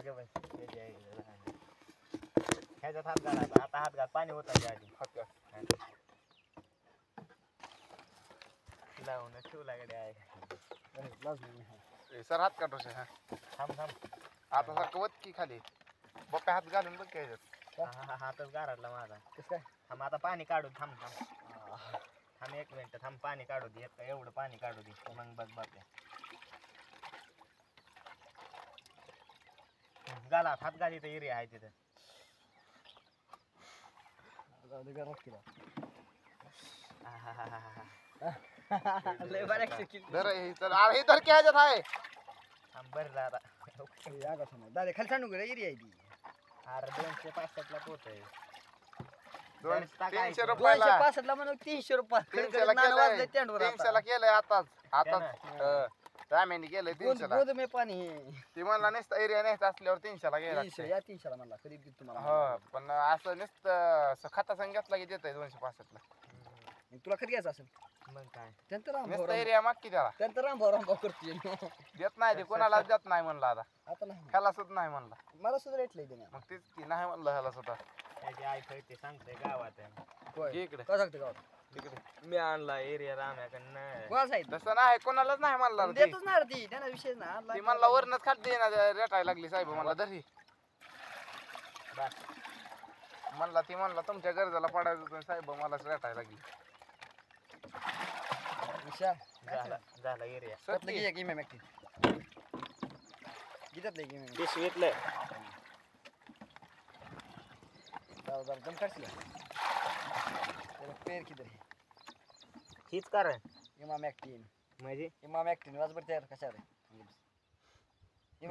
ग बाई ह्याच्यात हात घालायचा आता हात घाल पाणी होता आधी हात घाल. लावून ठेवला गड्या आहे सर हात काढ रे. थांब थांब आता सारखं वत की खाली बप्पा हात घालून बघ काय हातच गारडला माझा कसं काय थांब आता पाणी काढू थांब थांब 1 मिनिट थांब पाणी काढू दे एवढं पाणी काढू दे मग बघ बाप्या गाला हात गाली तर एरिया आहे तिथं लय बरं अरे तर काय ह्याच्यात आहे बरं दादा दादा खाली सांडू गे एरिया आहे ती अरे 265 ला पोत आहे 300 रुपयाला 265 ला म्हणून 300 रुपये 300 ला केलंय आताच रामेंनी केलंय 300 ला गोदमे पाणी ती म्हणला नुसतं एरिया न्यायचा असल्यावर 300 ला गेला 300 या 300 ला म्हणला कधी तुम्हाला हा पण असं नुसतं खता संग घेतला की देतय 265 ला तुला खरी घ्यायचं असेल मग काय त्यांचं नुसतं एरिया माग की त्याला त्यांचं रामभाऊ करते देत नाही ते कोणालाच देत नाही म्हणला आता आता नाही ह्याला सुद्धा नाही म्हणला मला सुद्धा रेट लई देण्या मग तेच की नाही म्हणलं ह्याला सुद्धा त्याची आई ते सांगते गावात ये इकडे काय सांगते गावात तिकडे मी आणला एरिया राम्याकडनं कोणा सांगितलं तसं नाही कोणालाच नाही म्हणला रे ती. देतच नाही रे ती त्यांना विषय ना ती म्हणला वरनच खाली ना रेटायला लागली साहेब म्हणला धरी बस म्हणला ती म्हणला तुमच्या गरजाला पडायचं होतं साहेब मलाच रेटायला लागली झाला एरिया त्यातलं घे एक इमेम ऍक्टिव घेतात नाही इमेम डिश घेतलं जरा दम काढशील त्याला पेर किती हीच कारण इमाम ऍक्टिव म्हणजे इमाम ऍक्टिव वाजबर तयार कशावर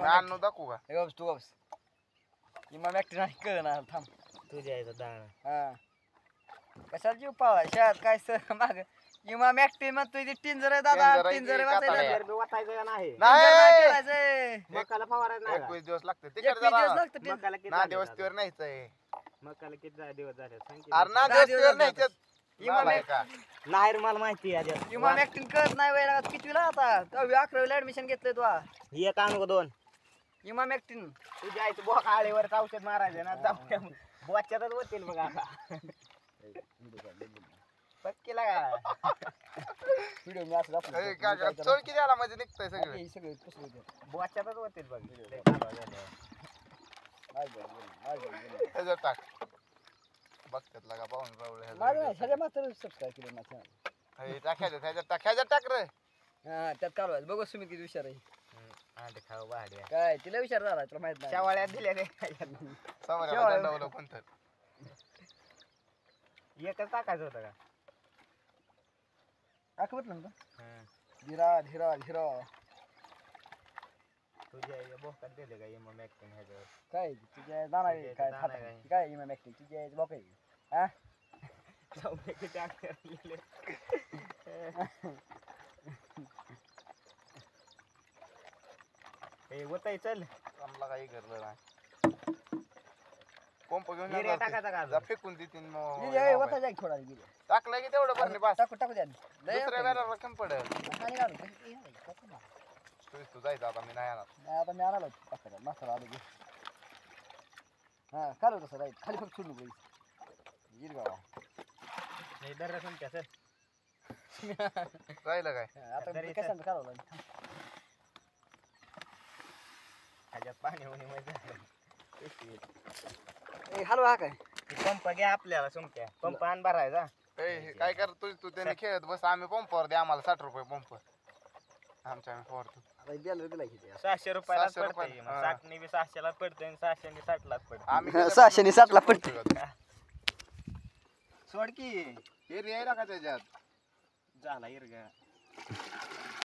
आणू दाखवू का तू गप्स इमाम ऍक्टिव नाही कळ ना थांब तुझ्या यायचं दाणं हा कशाला जीव पावा शाळेत काय सर माग इमाम ऍक्टिव मग तुझी तीन जर दादा तीन जर वाचायला वाटायचं का नाही नाही मकाला फवारायचं नाही 21 दिवस लागते एक तिकडे दिवस जरा लागतं मकाला किती ना दिवसतीवर नाहीच मकाला किती दिवस झाले सांग की. अरे ना दहा दिवसतीवर दिवस नाही इमाम का नाही रे मला माहिती आहे आधी. इमाम ऍक्टिंग करत नाही वेळा कितवीला आता 11वीला ऍडमिशन घेतलंय तू ही एक आणू का 2 इमाम ऍक्टिंग तुझ्या आईचं बोक आळीवर औषध मारायचं ना जाऊ बोच्यातच होतील बघ आता पक्कीला का व्हिडिओ मी असं चोळ किती आला म्हणजे निघतंय सगळं सगळे पुसले बोच्यातच होतील बघ ह्याच्यात टाक बघतात लागा पाहून माझं नाही सगळ्या मात्र सबस्क्राईब केलं माझ्या चॅनल टाकायचं ह्याच्यात टाक रे हा त्यात कालवायचं बघू सुमित किती हुशार आहे अंडे खाऊ भाड्या काय तिला विचार झाला तुला माहित नाही शेवाळ्यात दिल्या समोर दंडवलं कोणतं एकच टाकायचं होतं का आठवत ना धीरा धीरा धीरा तुझ्या बोकात दिले का इमाम ऍक्टिंग ह्याच्यावर काय तुझ्या जाणार तुझ्या काय जाणार खात काय? काय इमाम ऍक्टिंग तुझ्या बाप आहे हा किती actor लिहिले. ए होतंय चल आम्हाला काही करलं नाही पंप घेऊन एरिया टाकायचा का जा फेकून देतीन ये वता जाय थोडा गेली टाकलं की तेवढं भरणे बस टाकू टाकू द्या लय दुसऱ्या वेळेला कमी पडेल आणि काढू कसं तू जायचं आता मी नाही येणार नाही आता मी आणालो टाकायला मसाला आलो की हा काढू तसं राईट खाली फक्त सोडू पाहिजे गिर गावा नाही दर संख्या सर राहिलं काय आता तरी काय सांगतो काढावं ह्याच्यात पाणी होणे मजा हलवा हा काय पंप घ्या आपल्याला सुमक्या पंप आण भरायचा काय कर तू त्याने खेळत बस आम्ही पंपावर दे आम्हाला 60 रुपये पंप आमच्या आम्ही फवारतो आता दिलं दिला किती 600 रुपयाला 600 पडतंय रुपये. मग 60 ने बी 600 ला पडतंय आणि 600 ने 60 लाच पडतंय आम्ही 600 ने 60 ला पडतं. सोड की एरिया आहे ना का त्याच्यात झाला इरगा